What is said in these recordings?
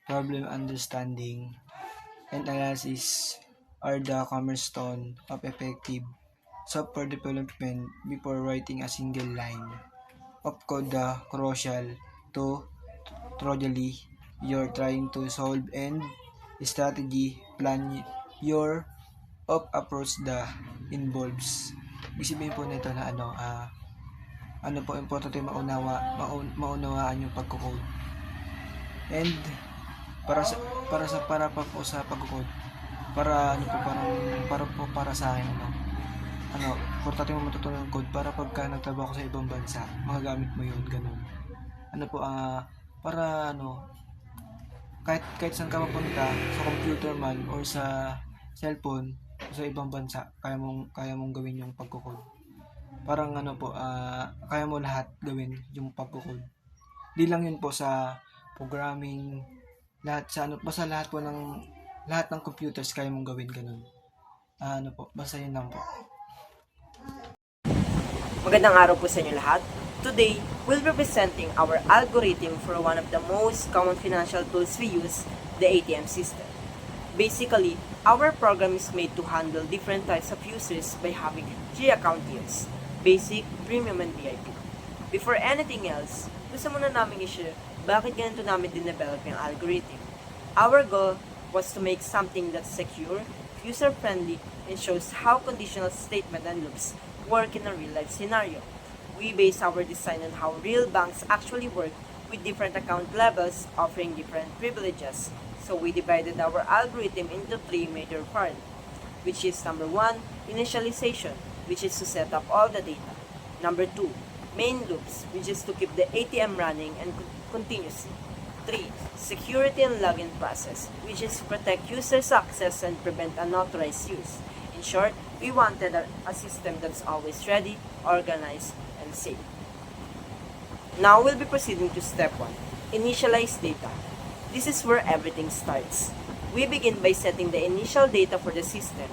problem understanding, and analysis are the cornerstone of effective software development. Before writing a single line of code, the crucial to thoroughly you're trying to solve and strategy plan your of approach the involves. Ibig sabihin po nito na ano po, importante maunawaan yung pagko-code. And para pa po sa pagko-code, para sa akin importante mo matutunan ng code para pagka nagtrabaho sa ibang bansa, magagamit mo yun, ganun. Para kahit saan ka mapunta, sa computer man or sa cellphone, sa ibang bansa, kaya mong gawin yung pagko-code. Parang kaya mo lahat gawin yung pagko-code. Di lang yun po sa programming, basta lahat ng computers kaya mong gawin ganun. Basta yun lang po. Magandang araw po sa inyo lahat. Today, we'll be presenting our algorithm for one of the most common financial tools we use, the ATM system. Basically, our program is made to handle different types of users by having 3 account tiers: Basic, Premium, and VIP. Before anything else, gusto muna namin i-share bakit ganito namin din-develop yung algorithm. Our goal was to make something that's secure, user-friendly, and shows how conditional statement and loops work in a real-life scenario. We base our design on how real banks actually work with different account levels offering different privileges. So we divided our algorithm into 3 major parts, which is number 1, initialization, which is to set up all the data. Number 2, main loops, which is to keep the ATM running and continuously. 3, security and login process, which is to protect users' access and prevent unauthorized use. In short, we wanted a system that's always ready, organized, and safe. Now we'll be proceeding to step 1, initialize data. This is where everything starts. We begin by setting the initial data for the system.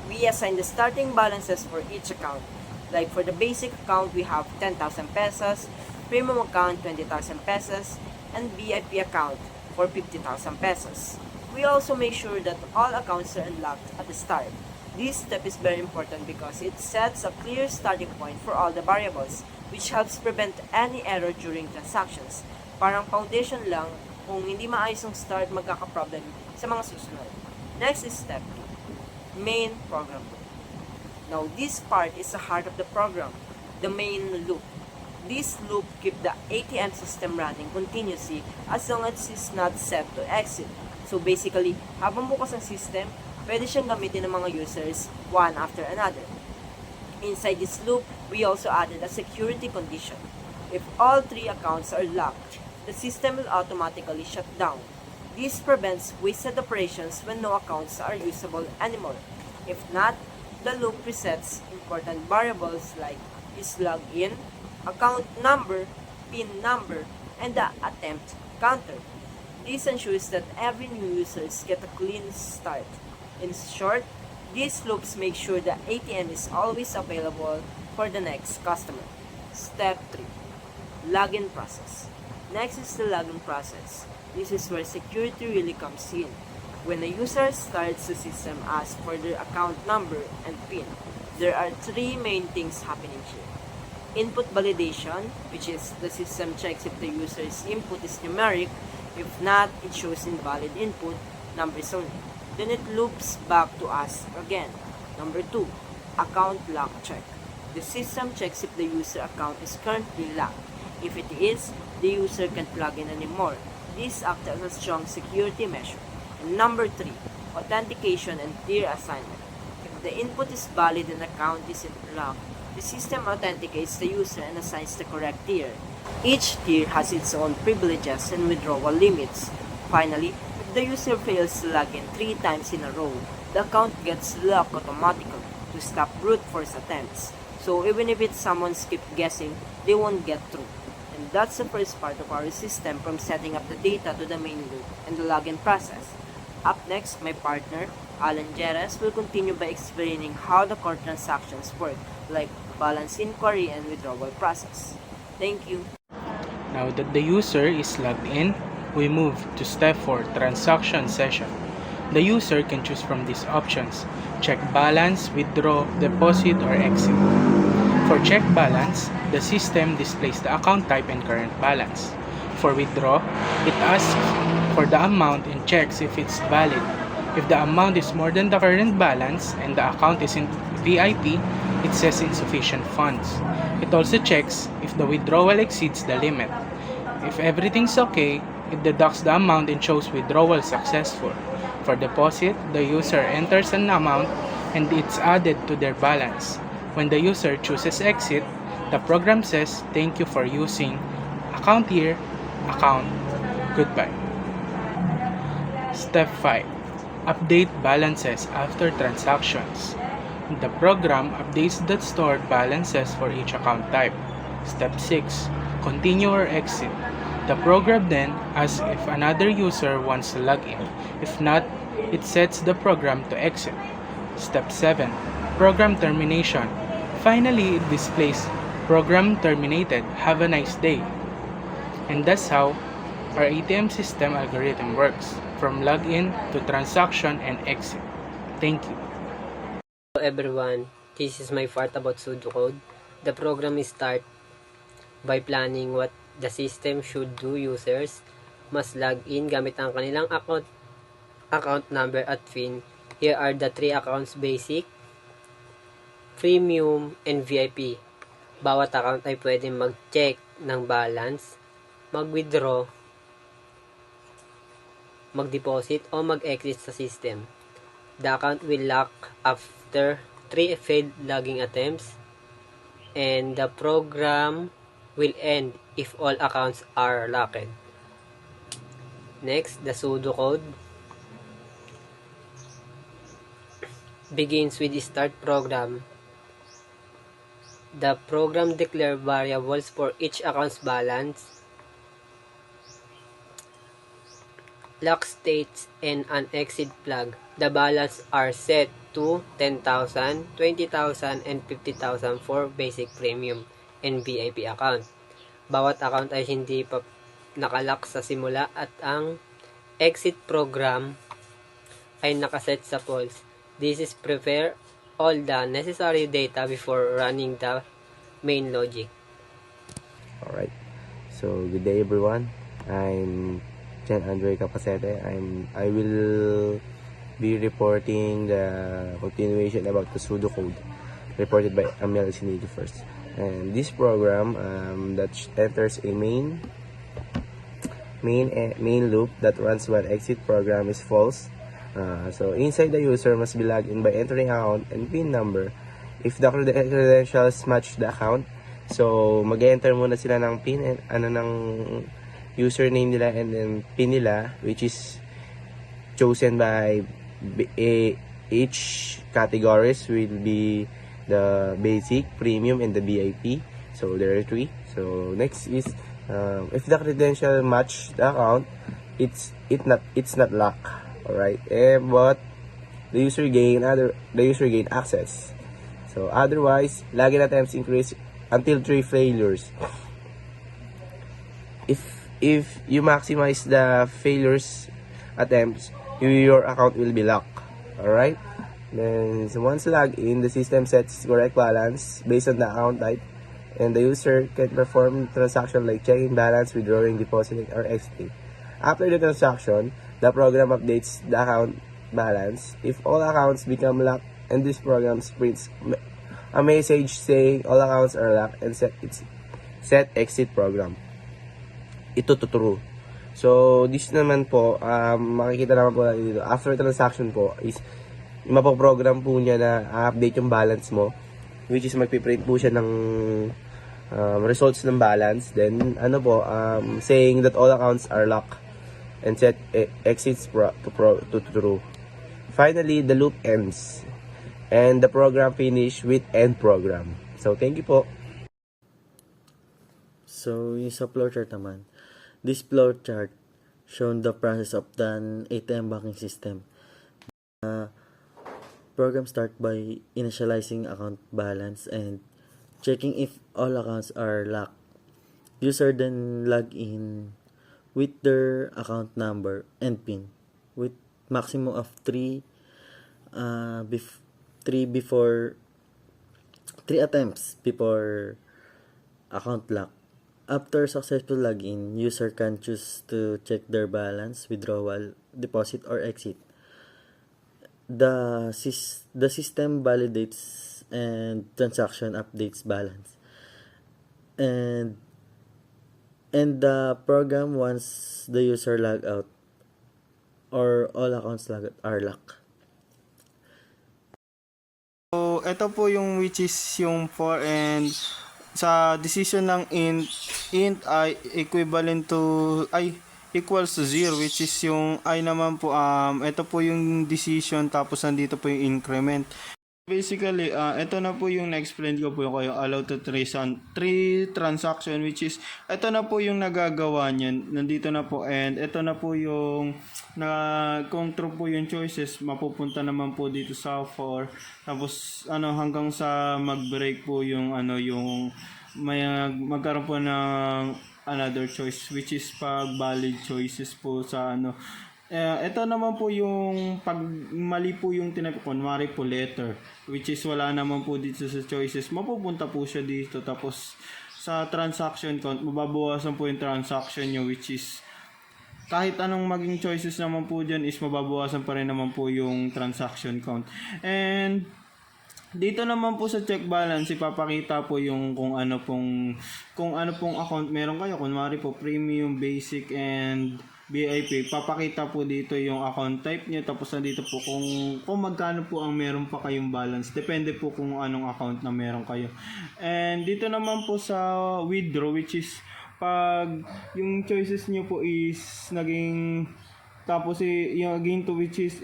We assign the starting balances for each account. Like for the basic account, we have 10,000 pesos, premium account 20,000 pesos, and VIP account for 50,000 pesos. We also make sure that all accounts are unlocked at the start. This step is very important because it sets a clear starting point for all the variables, which helps prevent any error during transactions. Parang foundation lang, kung hindi maayos ang start, magkaka-problem sa mga susunod. Next is step 2, main program loop. Now, this part is the heart of the program, the main loop. This loop keeps the ATM system running continuously as long as it's not set to exit. So basically, habang bukas ang system, pwede siyang gamitin ng mga users one after another. Inside this loop, we also added a security condition. If all 3 accounts are locked, the system will automatically shut down. This prevents wasted operations when no accounts are usable anymore. If not, the loop resets important variables like is logged in, account number, PIN number, and the attempt counter. This ensures that every new users get a clean start. In short, these loops make sure the ATM is always available for the next customer. Step 3, login process. Next is the login process. This is where security really comes in. When a user starts, the system asks for their account number and PIN. There are 3 main things happening here. Input validation, which is the system checks if the user's input is numeric. If not, it shows invalid input, numbers only. Then it loops back to us again. Number 2, account lock check. The system checks if the user account is currently locked. If it is, the user can't log in anymore. This acts as a strong security measure. And number 3, authentication and tier assignment. If the input is valid and account isn't locked, the system authenticates the user and assigns the correct tier. Each tier has its own privileges and withdrawal limits. Finally, if the user fails to log in 3 times in a row, the account gets locked automatically to stop brute force attempts. So even if it's someone skip guessing, they won't get through. And that's the first part of our system, from setting up the data to the main loop and the login process. Up next, my partner, Alan Jerez, will continue by explaining how the core transactions work, like balance inquiry and withdrawal process. Thank you. Now that the user is logged in, we move to step 4, transaction session. The user can choose from these options: check balance, withdraw, deposit, or exit. For check balance, the system displays the account type and current balance. For withdraw, it asks for the amount and checks if it's valid. If the amount is more than the current balance and the account is in VIP, it says insufficient funds. It also checks if the withdrawal exceeds the limit. If everything's okay, it deducts the amount and shows withdrawal successful. For deposit, the user enters an amount and it's added to their balance. When the user chooses exit, the program says, "Thank you for using account here, account, goodbye." Step 5. Update balances after transactions. The program updates the stored balances for each account type. Step 6. Continue or exit. The program then asks if another user wants to log in. If not, it sets the program to exit. Step 7. Program termination. Finally, it displays program terminated. Have a nice day. And that's how our ATM system algorithm works, from login to transaction and exit. Thank you. Hello everyone, this is my part about pseudocode. The program is start by planning what the system should do. Users must log in gamit ang kanilang account number at PIN. Here are the 3 accounts: basic, premium, and VIP. Bawat account ay pwede mag-check ng balance, mag-withdraw, mag-deposit, o mag-exit sa system. The account will lock after 3 failed logging attempts, and the program will end if all accounts are locked. Next, the pseudocode begins with the start program. The program declares variables for each account's balance, lock states, and an exit flag. The balance are set to 10,000, 20,000, and 50,000 for basic, premium, and VIP account. Bawat account ay hindi pa nakalock sa simula at ang exit program ay nakaset sa false. This is prepare all the necessary data before running the main logic. Alright, so good day everyone. I'm Jan Andre Capacete. I will be reporting the continuation about the pseudocode reported by Amel Sinigi first. And this program that enters a main loop that runs while exit program is false. So inside, the user must be logged in by entering account and PIN number. If the credentials match the account, so mag-enter muna sila ng PIN and ng username nila and then PIN nila, which is chosen by each categories will be the basic, premium, and the VIP. So there are 3. So next is if the credential match the account, it's not locked. Alright, but the user gain access. So otherwise, login attempts increase until 3 failures. If you maximize the failures attempts, your account will be locked. Alright, then once logged in, the system sets correct balance based on the account type, and the user can perform transaction like checking balance, withdrawing, depositing, or exiting. After the transaction, the program updates the account balance. If all accounts become locked, and this program prints a message saying all accounts are locked and set exit program. Ito to true. So this naman po, makikita naman po natin dito, after transaction po is mapoprogram po niya na update yung balance mo, which is magpiprint po siya ng results ng balance. Then ano po, saying that all accounts are locked and set exits to true. Finally, the loop ends and the program finish with end program. So thank you po. So yung sa flowchart naman, this flowchart shown the process of the ATM banking system. Program start by initializing account balance and checking if all accounts are locked. User then log in with their account number and PIN with maximum of 3 attempts before account lock. After successful login, user can choose to check their balance, withdrawal, deposit, or exit. The system validates and transaction updates balance. And the program once the user log out or all accounts are locked. So, ito po yung which is yung for and sa decision ng int ay equivalent to equals to 0 which is yung I naman po ito po yung decision tapos nandito po yung increment. Basically, ito na po yung na-explain ko po yung kayo allow to three transaction which is ito na po yung nagagawa niyan. Nandito na po and ito na po yung kung true po yung choices mapupunta naman po dito sa 4 tapos hanggang sa mag-break po yung yung magkaroon po ng another choice which is pag valid choices po sa ito naman po yung pag mali po yung kunwari po letter which is wala naman po dito sa choices mapupunta po siya dito tapos sa transaction count mababawasan po yung transaction nyo which is kahit anong maging choices naman po dyan is mababawasan pa rin naman po yung transaction count. And dito naman po sa check balance ipapakita po yung kung ano pong account meron kayo, kunwari po premium, basic and VIP. Papakita po dito yung account type niyo tapos nandito po kung magkano po ang meron pa kayong balance. Depende po kung anong account na meron kayo. And dito naman po sa withdraw which is pag yung choices niyo po is naging tapos yung again to which is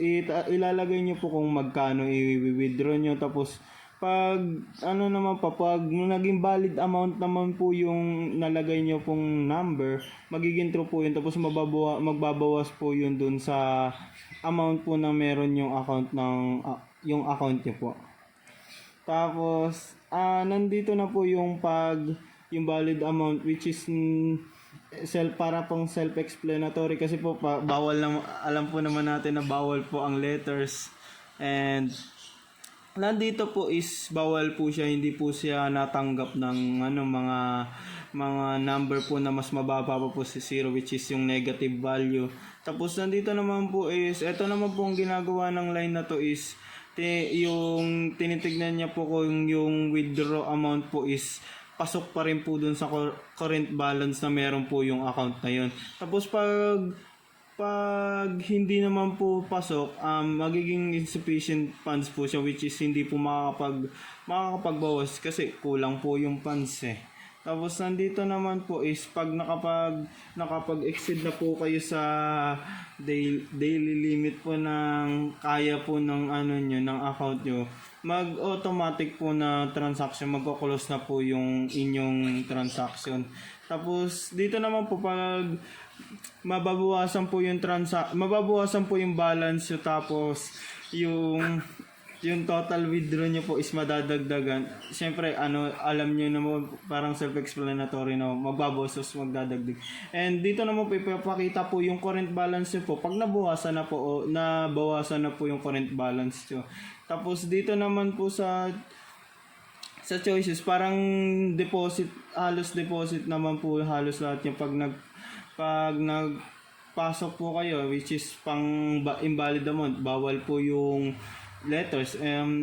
ilalagay niyo po kung magkano i-withdraw niyo tapos pag naman pag naging valid amount naman po yung nalagay niyo pong number magiging true po yun tapos magbabawas po yun dun sa amount po na meron yung account ng yung account niyo po. Tapos nandito na po yung yung valid amount which is para pong self-explanatory kasi po bawal na alam po naman natin na bawal po ang letters and nandito po is bawal po siya hindi po siya natanggap ng mga number po na mas mababa pa po si 0 which is yung negative value. Tapos nandito naman po is ito naman po ang ginagawa ng line na to is yung tinitignan niya po kung yung withdraw amount po is pasok pa rin po dun sa current balance na meron po yung account na yun. Tapos pag hindi naman po pasok, magiging insufficient funds po siya which is hindi po makakapagbawas kasi kulang po yung funds eh. Tapos nandito naman po is pag nakapag-exceed na po kayo sa daily limit po ng kaya po ng ng account nyo, mag-automatic po na transaction, magko-close na po yung inyong transaction. Tapos dito naman po pag mababawasan po yung balance nyo, tapos yung total withdraw nyo po is madadagdagan. Siyempre, alam nyo naman, parang self-explanatory na magbabawas, magdadagdag. And dito naman po ipapakita po yung current balance nyo po. Pag nabawasan na po yung current balance nyo. Tapos dito naman po sa choices, parang halos deposit naman po halos lahat yung pag nagpasok po kayo, which is pang invalid amount, bawal po yung letters,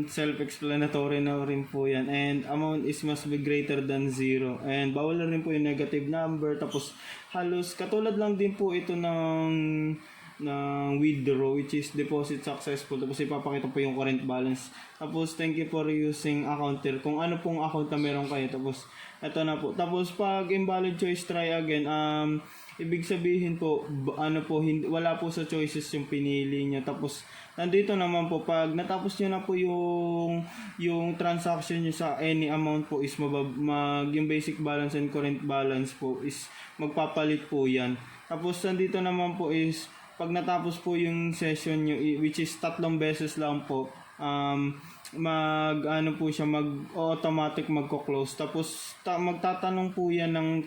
self-explanatory na rin po yan, and amount is must be greater than 0, and bawal na rin po yung negative number. Tapos halos katulad lang din po ito ng withdraw which is deposit successful, tapos ipapakita po yung current balance. Tapos thank you for using accounter kung ano pong account na meron kayo. Tapos ito na po. Tapos pag invalid choice, try again. Ibig sabihin po wala po sa choices yung pinili niyo. Tapos nandito naman po pag natapos niyo na po yung transaction niyo sa any amount po is yung basic balance and current balance po is magpapalit po yan. Tapos nandito naman po is pag natapos po yung session niyo which is 3 beses lang po, po siya, mag-automatic magko-close. Tapos magtatanong po yan ng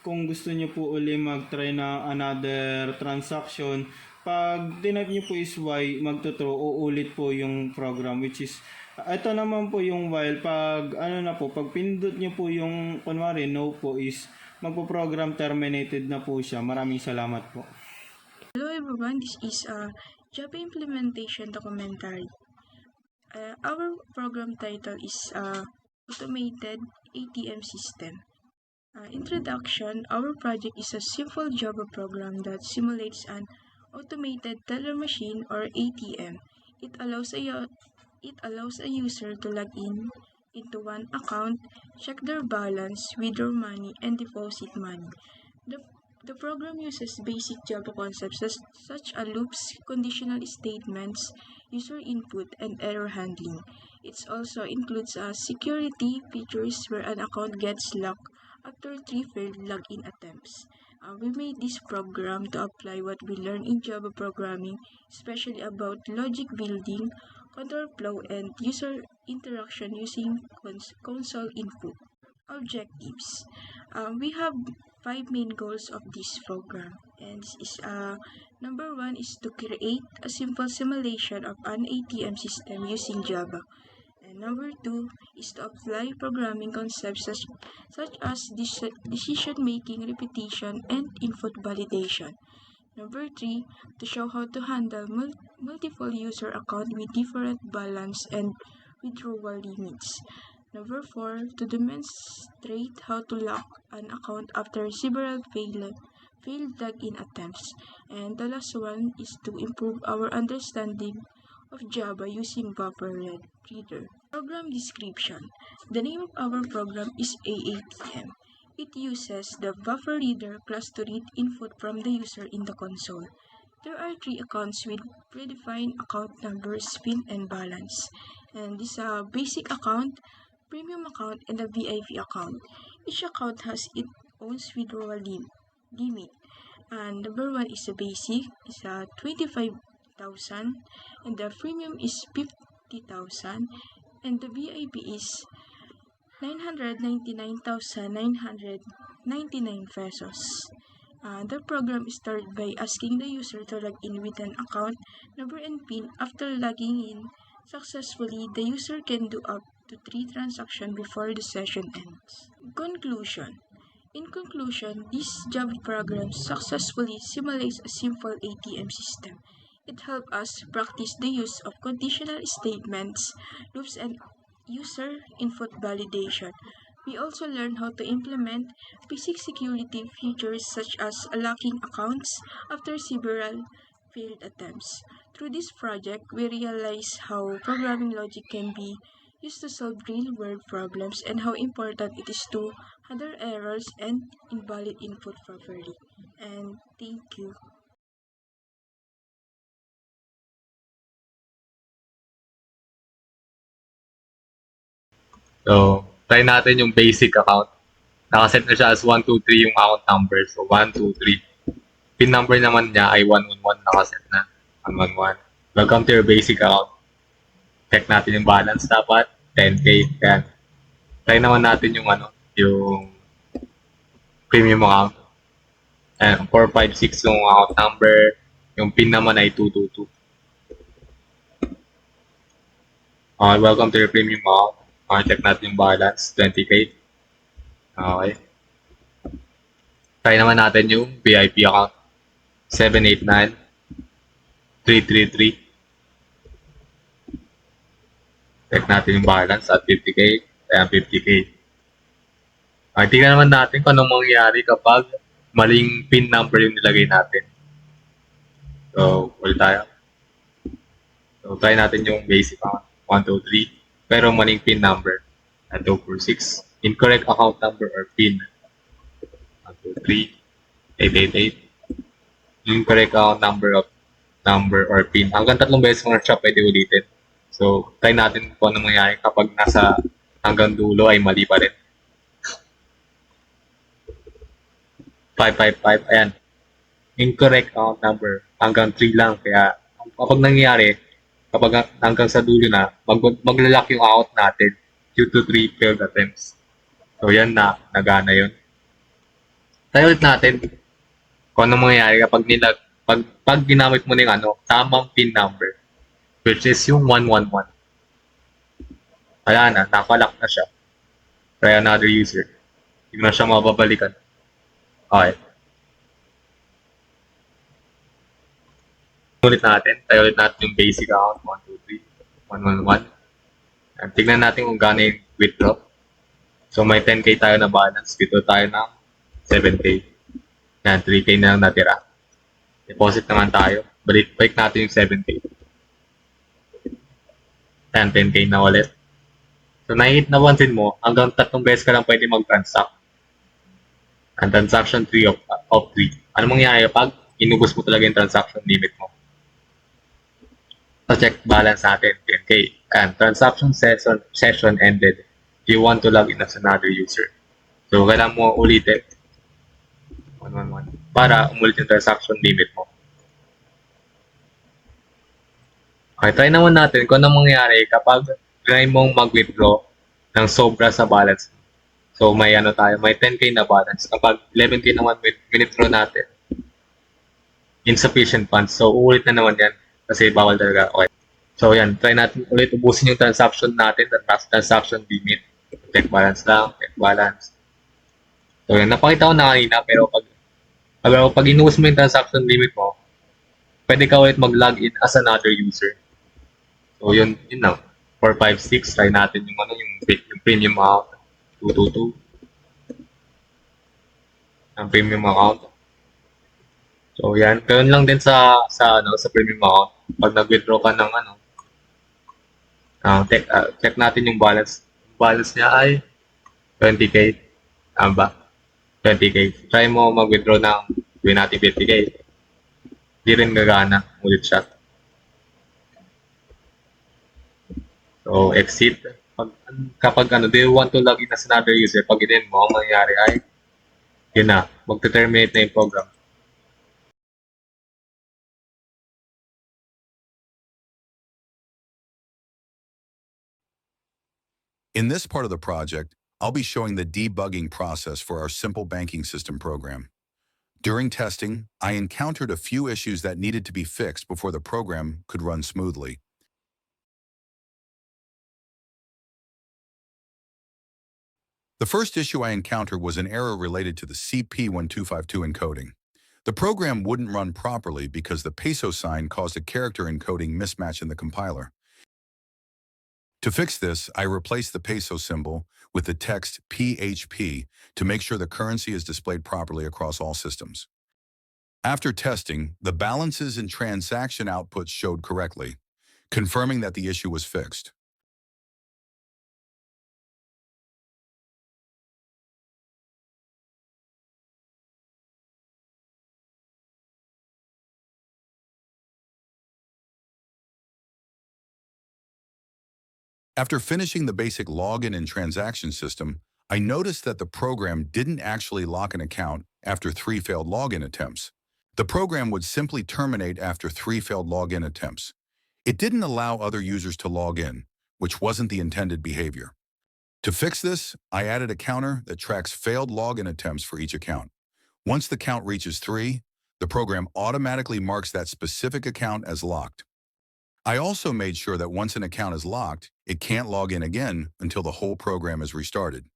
kung gusto nyo po uli mag-try na another transaction, pag tinap nyo po is Y, magto-throw, uulit po yung program, which is, ito naman po yung while, pag pag pindot nyo po yung, kunwari, no po is, magpo-program terminated na po siya. Maraming salamat po. Hello everyone, this is a Java implementation documentary. Our program title is Automated ATM System. Introduction, our project is a simple Java program that simulates an automated teller machine or ATM. It allows a user to log in into one account, check their balance, withdraw money, and deposit money. The program uses basic Java concepts such as loops, conditional statements, user input, and error handling. It also includes security features where an account gets locked after 3 failed login attempts. We made this program to apply what we learned in Java programming, especially about logic building, control flow, and user interaction using console input. Objectives. We have 5 main goals of this program, and this is number 1 is to create a simple simulation of an ATM system using Java. And number 2 is to apply programming concepts such as decision making, repetition, and input validation. Number 3, to show how to handle multiple user accounts with different balance and withdrawal limits. Number 4, to demonstrate how to lock an account after several failed login attempts. And the last one is to improve our understanding of Java using Buffer Reader. Program description. The name of our program is AATM. It uses the Buffer Reader class to read input from the user in the console. There are 3 accounts with predefined account numbers, PIN, and balance. And this is a basic account, premium account, and a VIP account. Each account has its own withdrawal limit. And number 1 is a basic, is a 25,000, and the premium is 50,000, and the VIP is 999,999 pesos. The program started by asking the user to log in with an account number and PIN. After logging in successfully, the user can do up to 3 transactions before the session ends. Conclusion. In conclusion, this Java program successfully simulates a simple ATM system. It helps us practice the use of conditional statements, loops, and user input validation. We also learn how to implement basic security features such as locking accounts after several failed attempts. Through this project, we realize how programming logic can be used to solve real-world problems and how important it is to handle errors and invalid input properly. And thank you. So, try natin yung basic account. Nakaset na siya as 1, 2, 3 yung account number. So, 1, 2, 3. PIN number naman niya ay 111. Nakaset na. 111. Welcome to your basic account. Check natin yung balance dapat. 10K. Yan. Try naman natin yung yung premium account. And 456 yung account number. Yung PIN naman ay 222. Welcome to your premium account. Check natin yung balance, 20K. Okay. Try naman natin yung VIP account. 789-333. Check natin yung balance at 50K. Ayan, 50K. Tingnan naman natin kung anong mangyayari kapag maling PIN number yung nilagay natin. So, ulit tayo. So, try natin yung basic account. 1, 2, 3. Pero maling PIN number. 1, 2, 4, 6. Incorrect account number or PIN. 1, 2, 3. 888. Incorrect account number or PIN. Hanggang 3 beses mo na siya pwede ulitin. So, try natin kung ano mangyayari kapag nasa hanggang dulo ay mali pa rin. 555. Ayan. Incorrect account number. Hanggang 3 lang. Kaya, kapag nangyayari, kapag hanggang sa dulo na, maglalak yung account natin due to 3 failed attempts. So, yan na. Nagana yun. Try ulit natin kung ano mangyayari kapag pag ginamit mo ng tamang PIN number, which is yung 111. Wala na, nakalock na siya. Try another user. Hindi mo na siya mababalikan. Okay. Try ulit natin yung basic account, 1, 2, 3, 111. And tignan natin kung gaano yung withdraw. So may 10k tayo na balance, withdraw tayo ng 7k. Yan, 3k na lang natira. Deposit naman tayo. Balik natin yung 7k. Yan, 10k na ulit. So napansin mo, hanggang 3 beses ka lang pwede mag-transact. Ang transaction 3 of 3. Ano mangyayari pag inubos mo talaga yung transaction limit mo? So check balance natin, 10k. And transaction session ended. You want to log in as another user. So kailangan mo ulitin 111 para umulit yung transaction limit mo. Okay, try naman natin kung anong mangyayari kapag try mong mag-withdraw ng sobra sa balance. So may may 10k na balance. Kapag 11k naman withdraw natin, insufficient funds. So uulit na naman yan kasi bawal talaga. Okay. So yan, try natin ulit ubusin yung transaction natin, transaction limit. Check balance lang, check balance. So yan, napakita ko na kanina, pero pag inuus mo yung transaction limit mo, pwede ka ulit mag-login as another user. So yun lang. 4, 5, 6, try natin yung premium account. 222. Ang premium account. So yan, ganoon lang din sa premium account. Pag nag-withdraw ka ng check natin yung balance. Balance niya ay 20k. Ba? 20k. Try mo mag-withdraw ng gawin natin 50k. Hindi rin gagana. Ulit siya. So, exit. Kapag do you want to log in as another user, pag in mo, ang mangyayari ay, yun na, magte-terminate na yung program. In this part of the project, I'll be showing the debugging process for our simple banking system program. During testing, I encountered a few issues that needed to be fixed before the program could run smoothly. The first issue I encountered was an error related to the CP1252 encoding. The program wouldn't run properly because the peso sign caused a character encoding mismatch in the compiler. To fix this, I replaced the peso symbol with the text PHP to make sure the currency is displayed properly across all systems. After testing, the balances and transaction outputs showed correctly, confirming that the issue was fixed. After finishing the basic login and transaction system, I noticed that the program didn't actually lock an account after 3 failed login attempts. The program would simply terminate after 3 failed login attempts. It didn't allow other users to log in, which wasn't the intended behavior. To fix this, I added a counter that tracks failed login attempts for each account. Once the count reaches 3, the program automatically marks that specific account as locked. I also made sure that once an account is locked, it can't log in again until the whole program is restarted.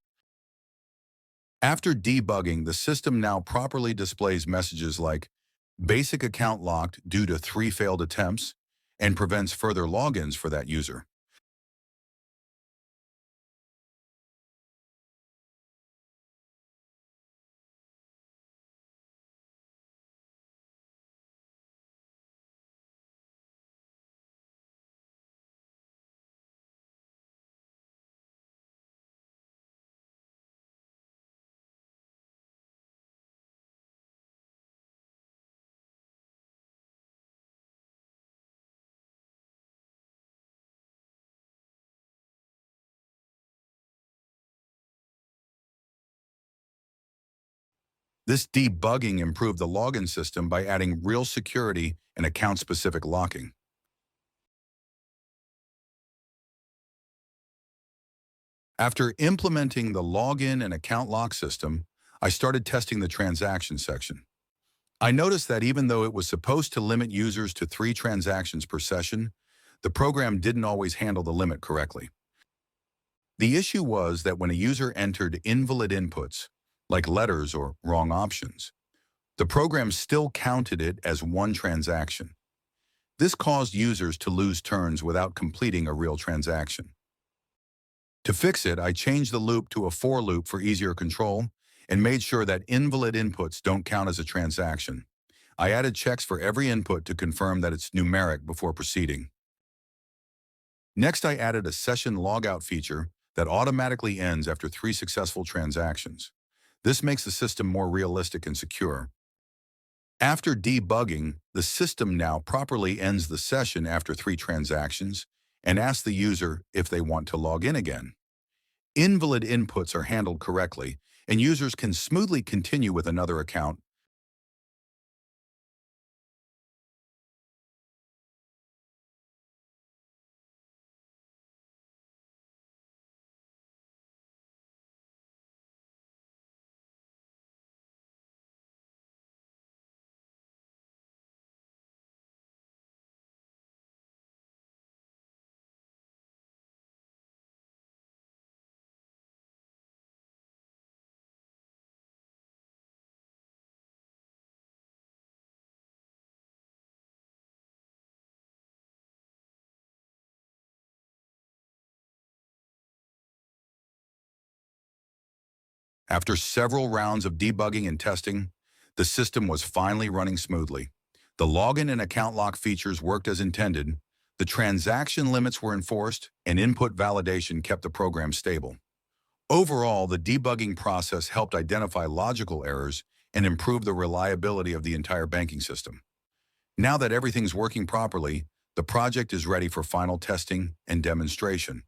After debugging, the system now properly displays messages like basic account locked due to 3 failed attempts and prevents further logins for that user. This debugging improved the login system by adding real security and account-specific locking. After implementing the login and account lock system, I started testing the transaction section. I noticed that even though it was supposed to limit users to 3 transactions per session, the program didn't always handle the limit correctly. The issue was that when a user entered invalid inputs, like letters or wrong options, the program still counted it as one transaction. This caused users to lose turns without completing a real transaction. To fix it, I changed the loop to a for loop for easier control and made sure that invalid inputs don't count as a transaction. I added checks for every input to confirm that it's numeric before proceeding. Next, I added a session logout feature that automatically ends after 3 successful transactions. This makes the system more realistic and secure. After debugging, the system now properly ends the session after 3 transactions and asks the user if they want to log in again. Invalid inputs are handled correctly, and users can smoothly continue with another account. After several rounds of debugging and testing, the system was finally running smoothly. The login and account lock features worked as intended, the transaction limits were enforced, and input validation kept the program stable. Overall, the debugging process helped identify logical errors and improve the reliability of the entire banking system. Now that everything's working properly, the project is ready for final testing and demonstration.